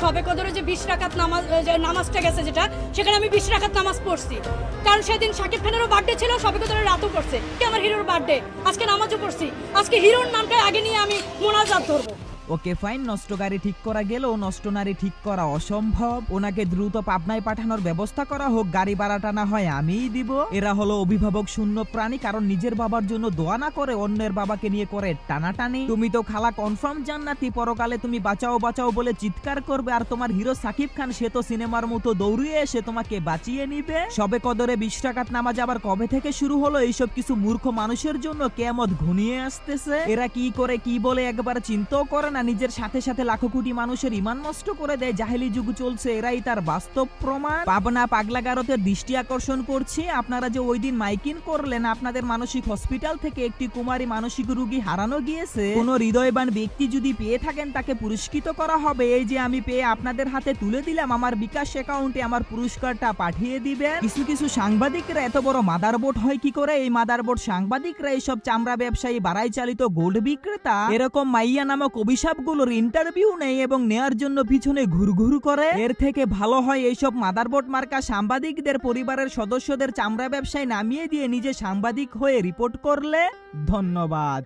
শবে কদরে যে 20 রাকাত নামাজটা গেছে যেটা, সেখানে আমি 20 রাকাত নামাজ পড়ছি। কারণ সেদিন শাকিব খানেরও বার্থডে ছিল, শবে কদরের রাতও পড়ছে, আমার হিরোর বার্থডে, আজকে নামাজও পড়ছি। আজকে হিরোর নামটা আগে নিয়ে আমি মোনাজাত ধরবো। ওকে ফাইন, নষ্ট গাড়ি ঠিক করা গেলেও নষ্ট নারী ঠিক করা অসম্ভব। ওনাকে দ্রুত পাবনায় পাঠানোর ব্যবস্থা করা হোক, গাড়ি ভাড়াটা না হয় আমিই দিব। এরা হলো অভিভাবক শূন্য প্রাণী, কারণ নিজের বাবার জন্য দোয়া না করে অন্যের বাবাকে নিয়ে করে টানাটানি। তুমি তো খালা কনফার্ম জান্নাতি, পরকালে তুমি বাঁচাও বাঁচাও বলে চিৎকার করবে, আর তোমার হিরো সাকিব খান সে তো সিনেমার মতো দৌড়িয়ে এসে তোমাকে বাঁচিয়ে নিবে। সবে কদরে 20 রাকাত নামাজ আবার কবে থেকে শুরু হলো? এইসব কিছু মূর্খ মানুষের জন্য কিয়ামত ঘনিয়ে আসতেছে। এরা কি করে কি বলে একবার চিন্তাও করে না, নিজের সাথে সাথে লাখো কোটি মানুষের ঈমান নষ্ট করে দেয়। জাহেলি যুগ চলছে, এরাই তার বাস্তব প্রমাণ। পাবনা পাগলাগারতের দৃষ্টি আকর্ষণ করছি, আপনারা যে ওই দিন মাইকিং করলেন, আপনাদের মানসিক হসপিটাল থেকে একটি কুমারী মানসিক রোগী হারানো গিয়েছে। কোন হৃদয়বান ব্যক্তি যদি পেয়ে থাকেন তাকে পুরস্কৃত করা হবে। এই যে আমি পেয়ে আপনাদের হাতে তুলে দিলাম, আমার বিকাশ অ্যাকাউন্টে আমার পুরস্কারটা পাঠিয়ে দিবেন। কিছু কিছু সাংবাদিকরা এত বড় মাদারবোর্ড হয় কি করে? এই মাদারবোর্ড সাংবাদিকরা এইসব চামড়া ব্যবসায়ী, বাড়াই চালিত গোল্ড বিক্রেতা, এরকম মাইয়া নামক অভিশাপগুলোর ইন্টারভিউ নেই এবং নেয়ার জন্য পিছনে ঘুরঘুর করে। এর থেকে ভালো হয় এইসব মাদারবোর্ড মার্কা সাংবাদিকদের পরিবারের সদস্যদের চামড়া ব্যবসায় নামিয়ে দিয়ে নিজে সাংবাদিক হয়ে রিপোর্ট করলে। ধন্যবাদ।